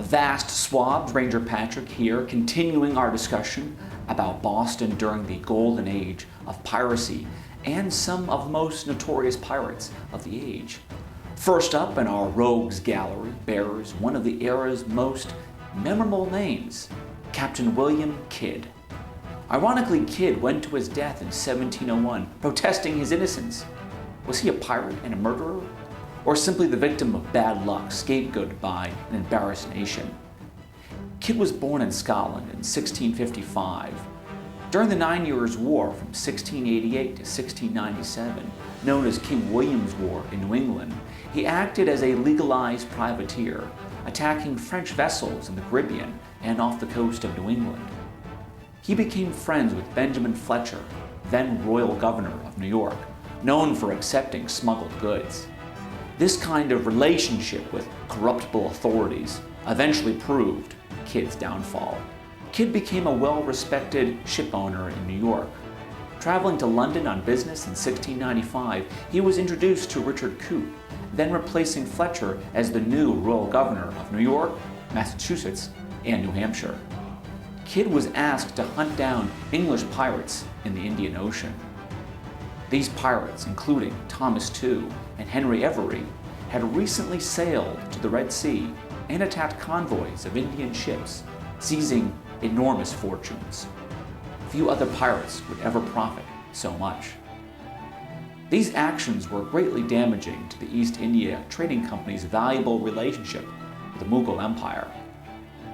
Vast swabs, Ranger Patrick here, continuing our discussion about Boston during the golden age of piracy and some of the most notorious pirates of the age. First up in our rogues gallery bears one of the era's most memorable names, Captain William Kidd. Ironically, Kidd went to his death in 1701, protesting his innocence. Was he a pirate and a murderer? Or simply the victim of bad luck, scapegoated by an embarrassed nation? Kidd was born in Scotland in 1655. During the 9 Years' War from 1688 to 1697, known as King William's War in New England, he acted as a legalized privateer, attacking French vessels in the Caribbean and off the coast of New England. He became friends with Benjamin Fletcher, then Royal Governor of New York, known for accepting smuggled goods. This kind of relationship with corruptible authorities eventually proved Kidd's downfall. Kidd became a well-respected shipowner in New York. Traveling to London on business in 1695, he was introduced to Richard Coote, then replacing Fletcher as the new Royal Governor of New York, Massachusetts, and New Hampshire. Kidd was asked to hunt down English pirates in the Indian Ocean. These pirates, including Thomas Tew and Henry Every, had recently sailed to the Red Sea and attacked convoys of Indian ships, seizing enormous fortunes. Few other pirates would ever profit so much. These actions were greatly damaging to the East India Trading Company's valuable relationship with the Mughal Empire.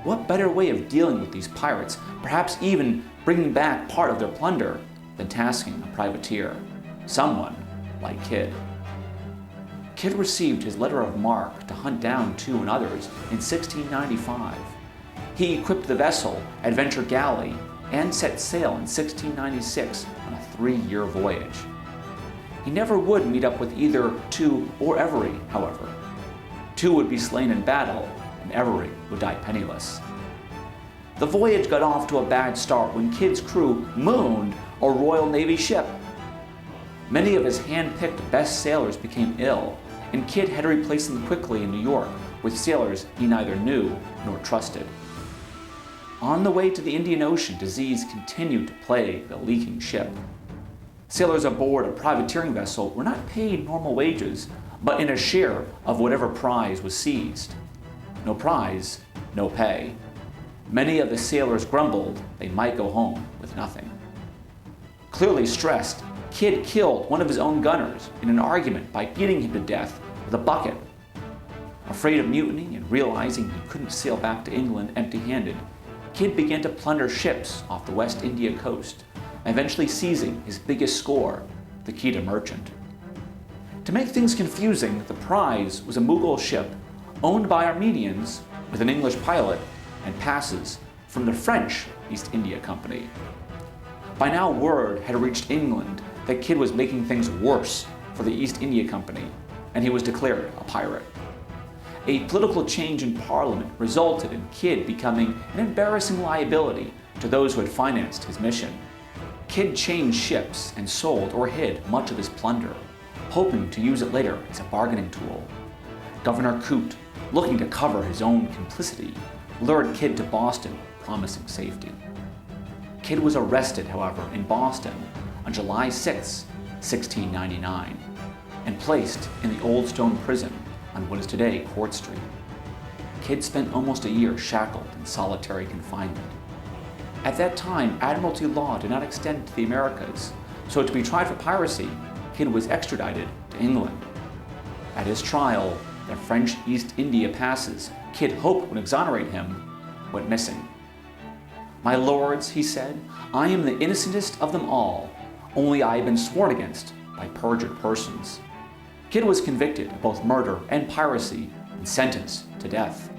What better way of dealing with these pirates, perhaps even bringing back part of their plunder, than tasking a privateer, someone like Kidd? Kidd received his letter of marque to hunt down Tew and others in 1695. He equipped the vessel Adventure Galley and set sail in 1696 on a 3-year voyage. He never would meet up with either Tew or Every, however. Tew would be slain in battle, and Every would die penniless. The voyage got off to a bad start when Kidd's crew mooned a Royal Navy ship. Many of his hand-picked best sailors became ill, and Kidd had to replace them quickly in New York with sailors he neither knew nor trusted. On the way to the Indian Ocean, disease continued to plague the leaking ship. Sailors aboard a privateering vessel were not paid normal wages, but in a share of whatever prize was seized. No prize, no pay. Many of the sailors grumbled they might go home with nothing. Clearly stressed, Kidd killed one of his own gunners in an argument by beating him to death with a bucket. Afraid of mutiny and realizing he couldn't sail back to England empty-handed, Kidd began to plunder ships off the West India coast, eventually seizing his biggest score, the Quito Merchant. To make things confusing, the prize was a Mughal ship owned by Armenians with an English pilot and passes from the French East India Company. By now, word had reached England that Kidd was making things worse for the East India Company, and he was declared a pirate. A political change in Parliament resulted in Kidd becoming an embarrassing liability to those who had financed his mission. Kidd changed ships and sold or hid much of his plunder, hoping to use it later as a bargaining tool. Governor Coote, looking to cover his own complicity, lured Kidd to Boston, promising safety. Kidd was arrested, however, in Boston on July 6, 1699, and placed in the Old Stone Prison on what is today Court Street. Kidd spent almost a year shackled in solitary confinement. At that time, Admiralty law did not extend to the Americas, so to be tried for piracy, Kidd was extradited to England. At his trial, the French East India passes Kidd hoped would exonerate him went missing. "My lords," he said, "I am the innocentest of them all, only I have been sworn against by perjured persons." Kidd was convicted of both murder and piracy and sentenced to death.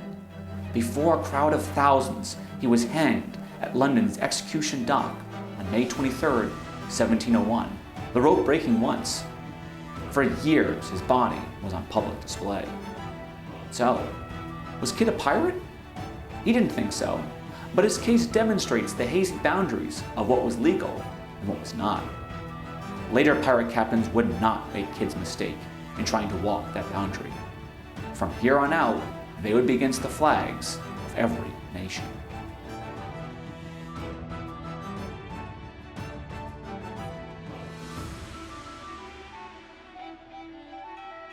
Before a crowd of thousands, he was hanged at London's Execution Dock on May 23, 1701, the rope breaking once. For years, his body was on public display. So, was Kidd a pirate? He didn't think so, but his case demonstrates the hazy boundaries of what was legal and what was not. Later pirate captains would not make Kidd's mistake in trying to walk that boundary. From here on out, they would be against the flags of every nation.